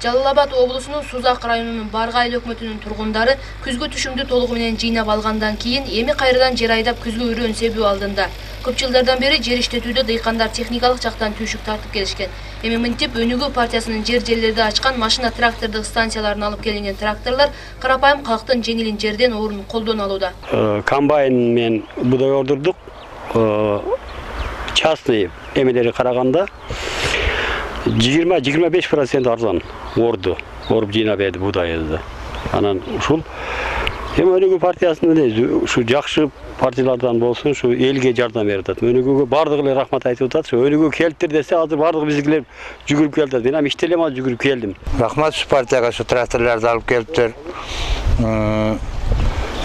Жалал Абад облусунун Сузак районунун Баргай өкмөтүнүн тургундары күзгү түшүмдү толугу менен жыйнап алгандан кийин эми кайрадан жер айдап күзгү үрөөн себүү алдында. Көп жылдардан бери жер иштетүүдө дыйкандар техникалык жактан түйшүк тартып келишкен. Эми мынтип Өнүгүү партиясынын жерлерди ачкан машина трактордук станцияларынан алып келинген тракторлор карапайым калктын жеңилин жерден орун колдон алууда. Комбайн менен будай ордурдук. Частный эмелери караганда 20-25% арзан оруп жыйнап берди будайыбызды. Анан ушул эми Өнүгүү партиясынын эле ушу жакшы партиялардан болсун, ушу элге жардам берип атат. Өнүгүүгө бардыгы эле рахмат айтып атат. Өнүгүү келиптир десе, азыр бардыгы биздикилер жүгүрүп келди. Мен иштелем, азыр жүгүрүп келдим. Рахмат ушу партияга, ушу тракторлорду алып келиптир.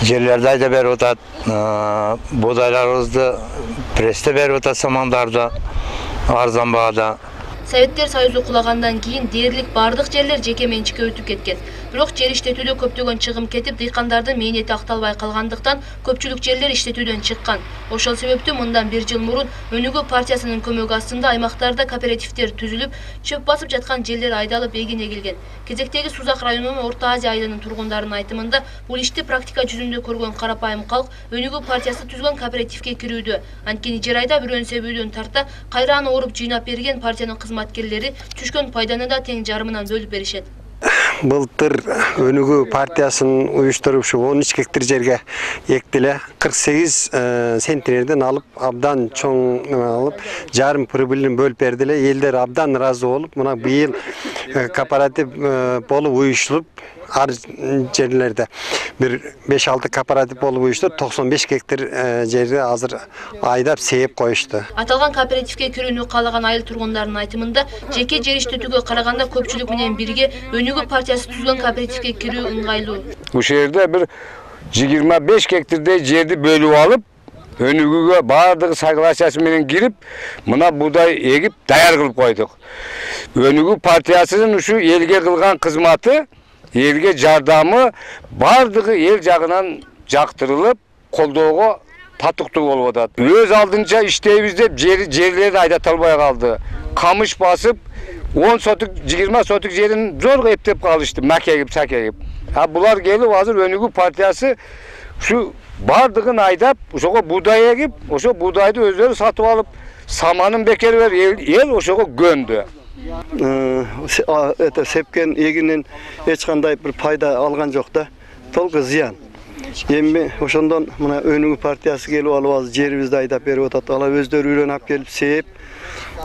Жерлерди айдап берип атат. Будайларыбызды престе берип атат, самандарды арзан баада. Советтер Союзу кулагандан кийин дээрлик бардык жерлер жеке менчикке өтүп кеткен. Бирок жер иштетүүдө көптөгөн чыгым кетип, дыйкандардын мээнети акталбай калгандыктан көпчүлүк жерлер иштетүүдөн чыккан. Ошол себептүү мындан 1 жыл мурун Өнүгүү партиясынын көмөгү астында аймактарда кооперативдер түзүлүп, чөп басып жаткан жерлер айдалып эгин эгилген. Кезектеги Сузак районунун Орто Азия айылынын тургундарынын айтымында, бул ишти практика жүзүндө көргөн карапайым калк Өнүгүү партиясы түзгөн кооперативге кирүүдө. Анткени жер айдап үрөөн себүүдөн тарта кайра аны оруп жыйнап берген партиянын кызматкерлери түшкөн пайданы да тең жарымынан бөлүп беришет. Былтыр Өнүгүү партиясынын уюштуруп ушу 13 гектар жерге эктиле 48 центнерден алып, абдан чоң алып, жарым прибылин бөлүп бердиле. Элдер абдан ыраазы болуп, мына быйыл кооператив болуп уюштуруп, ар жерлерде бир 5-6 кооператив болуп уюштуруп, 95 гектар жерди азыр айдап сээп коюшту. Аталган кооперативге кирүүнү каалаган айыл тургундарынын айтымында, жеке жер иштетүүгө караганда көпчүлүк менен бирге Өнүгүү партиясы түзгөн кооперативге кирүү ыңгайлуу. Ушул жерде бир 25 гектардай жерди бөлүп алып, Өнүгүүгө бардыгы согласиясы менен кирип, мына будай эгип даяр кылып койдук. Өнүгүү партиясынын ушу элге кылган кызматы, элге жардамы бардыгы эл жагынан жактырылып, колдоого татыктуу болуп атат. Өз алдынча иштейбиз деп жерлерди айдата албай калды. Камыш басып 10 сотук, 20 сотук жерин зорго эптеп калышты, макегип, сакегип. Булар келип азыр Өнүгүү партиясы ушу бардыгын айдап, ошого будай эгип, ошо будайды өздөрү сатып алып, саманын бекер берип, эл ошого көндү. Это сепкен эгинен эч кандай бир пайда алган жок да. Толку зыян. Эми ошондон мына Өнүгүү партиясы келип алып азыр жерибизди айдап берип атат. Алар өздөрү үрөн алып келип сээп,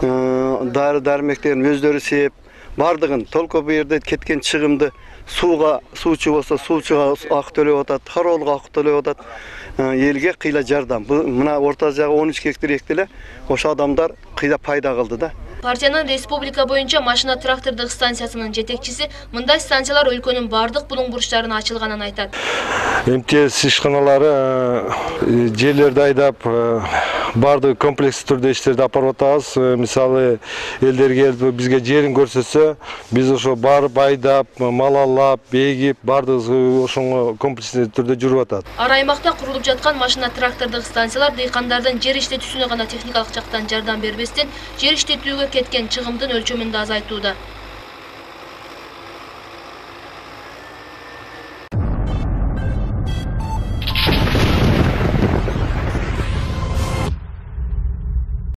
дары-дармектерин өздөрү сээп, бардыгын толку бу жерде кеткен чыгымды суучу болсо суучуга акы төлөп атат, хароолуга акы төлөп атат. Элге кыйла жардам. Мына Орто Азияга 13 гектар эктиле, ошо адамдар кыйла пайда кылды да. Партиянын республика боюнча машина трактордук станциясынын жетекчиси мындай станциялар өлкөнүн бардык булуң бурчтарына ачылганын айтат. МТС ишканалары жерлерди айдап, бардык комплекс түрдө иштерди алып атабыз. Мисалы, элдер келип бизге жерин көрсөтсө, биз ошо барып айдап, мал алып, эгип, бардыгы ошоңо комплекстүү түрдө жүрүп атат. Ар аймакта курулуп жаткан машина трактордук станциялар дыйкандардын жер иштетүүсүнө гана техникалык жактан жардам бербестен, жер иштетүүгө кеткен чыгымдын өлчөмүн да азайтууда.